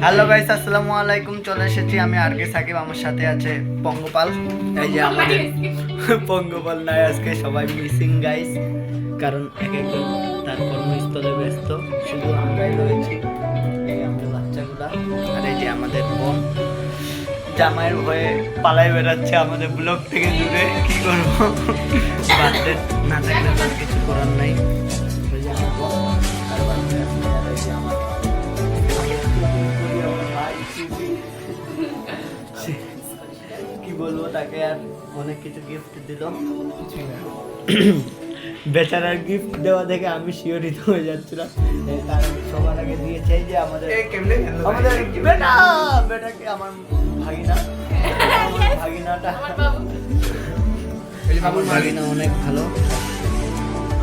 Hello guys, আসসালামু আলাইকুম। চলে এসেছি আমি আরকে সাকিব, আমার সাথে আছে পঙ্গপাল। এই যে আমাদের পঙ্গপাল নাই আজকে, সবাই মিসিং গাইস, কারণ এক একজন তার কর্মস্থলে ব্যস্ত, শুধু আমরাই রয়েছি, এই আমাদের বাচ্চাগুলা। আর এই যে আমাদের বোন জামাইয়ের ভয়ে পালাই বেড়াচ্ছে আমাদের ব্লগ থেকে দূরে। কি করবো, বাচ্চাদের না থাকলে তো কিছু করার নাই। ওই যে আমার বোন আর বাচ্চা আছে, আর এই যে আমার কি বলবো, তাকে আর অনেক কিছু গিফট দিল, বেচারার গিফট দেওয়া দেখে আমি শিওরিত হয়ে যাচ্ছিলাম। তার সবার আগে দিয়েছে এই যে আমাদের বেটাকে, আমার ভাগিনাটা ভাগিনা অনেক ভালো,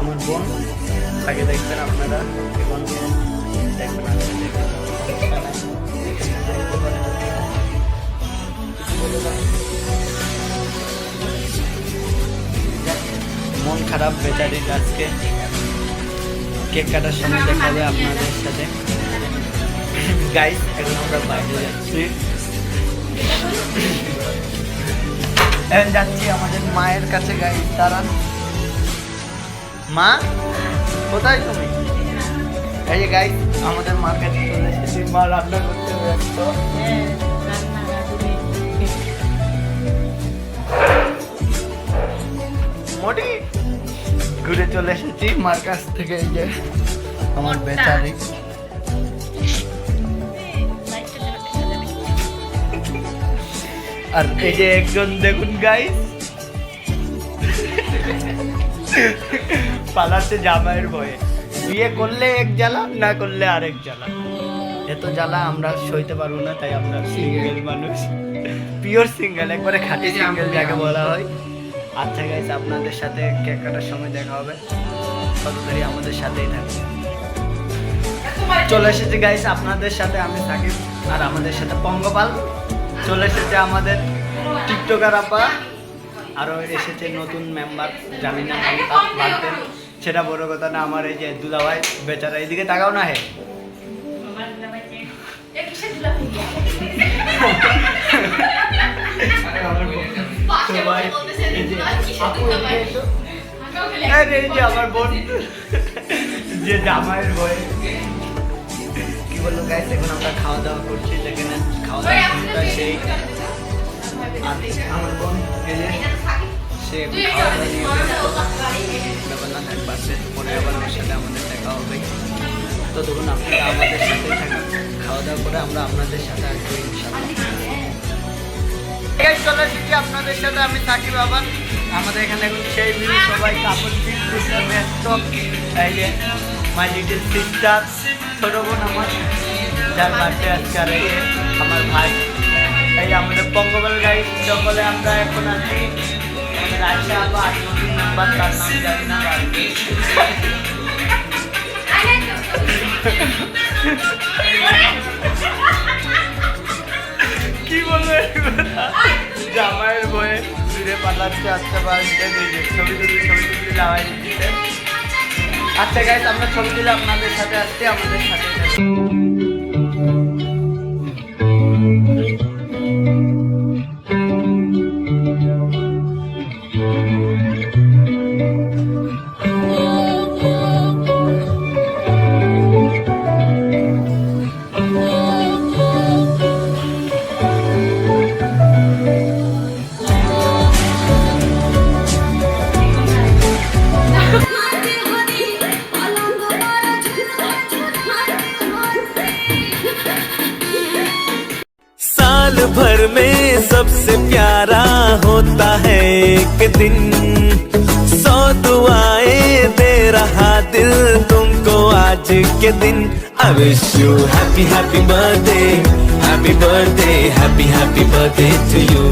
আমার বোন। তাকে দেখবেন আপনারা, এখন দেখবেন মন খারাপ বেচারির। আজকে কেক কাটার সময় দেখা হবে আপনাদের সাথে গাইস। এখন আমরা বাইরে যাচ্ছি আমাদের মায়ের কাছে গাইস। তারা মা কোথায় তুমি? এই যে গাইস আমাদের মার কাছে চলে এসেছি, মা রান্না করতে ব্যস্ত। মোটি ঘুরে চলে এসেছি মার কাছ থেকে। এই যে আমার বেচারি, আর এই যে একজন দেখুন গাইস পালাচ্ছে জামাইয়ের ভয়ে। বিয়ে করলে এক জ্বালা, না করলে আরেক জ্বালা। এত জ্বালা আমরা সইতে পারবো না, তাই আমরা সিঙ্গেল মানুষ, পিওর সিঙ্গেল, একবারে খাঁটি সিঙ্গেল যাকে বলা হয়। আচ্ছা গাইস, আপনাদের সাথে কেক কাটার সময় দেখা হবে, ততদিন আমাদের সাথেই থাকবে। চলে এসেছে গাইস আপনাদের সাথে আমি সাকিব, আর আমাদের সাথে পঙ্গপাল। চলে এসেছে আমাদের টিকটকার আপা, আরও এসেছে নতুন মেম্বার, জানি না বাড়তেন, সেটা বড় কথা না। আমার এই যে দুলাভাই বেচারা, এইদিকে তাকাও না হে, এই যে আমার বোন যে জামাইয়ের ভয়ে। কি বললো গাইস, এখন আমরা খাওয়া দাওয়া করছি, যেখানে খাওয়া দাওয়া সেই আমার বোন সে খাওয়া দাওয়া নিয়ে ব্যাপার না থাকবে, পরে আবার ওর সাথে আমাদের দেখা হবে। ততক্ষণ আপনারা আমাদের সাথে থাকুন, খাওয়া দাওয়া করে আমরা আপনাদের সাথে আসবো ইনশাআল্লাহ। চলে এসেছি আপনাদের সাথে আমি সাকিব আবার। আমাদের এখানে এখন সেই মিলে সবাই কাপড় কিনতে ব্যস্ত। এই যে মাই লিটল সিস্টার, ছোট বোন আমার, যার বার্থডে আজকে, আর এই আমার ভাই। এই আমাদের পঙ্গপাল গাইস, সকলে আমরা এখন আছি। আমাদের আয়সা আবার 8 নতুন মেম্বার, তার নাম জানি না। কি বলবো, জামাইয়ের ভয়ে দূরে পালাচ্ছে। আচ্ছা ছবি তুলি লাগাই দিচ্ছে। আচ্ছা গাইস, আমরা ছবি তুলে আপনাদের সাথে আসছি, আমাদের সাথে साल भर में सबसे प्यारा होता है एक दिन, 100 दुआएं दे रहा दिल तुमको आज के दिन। I wish you happy happy birthday, happy birthday, happy happy birthday to you।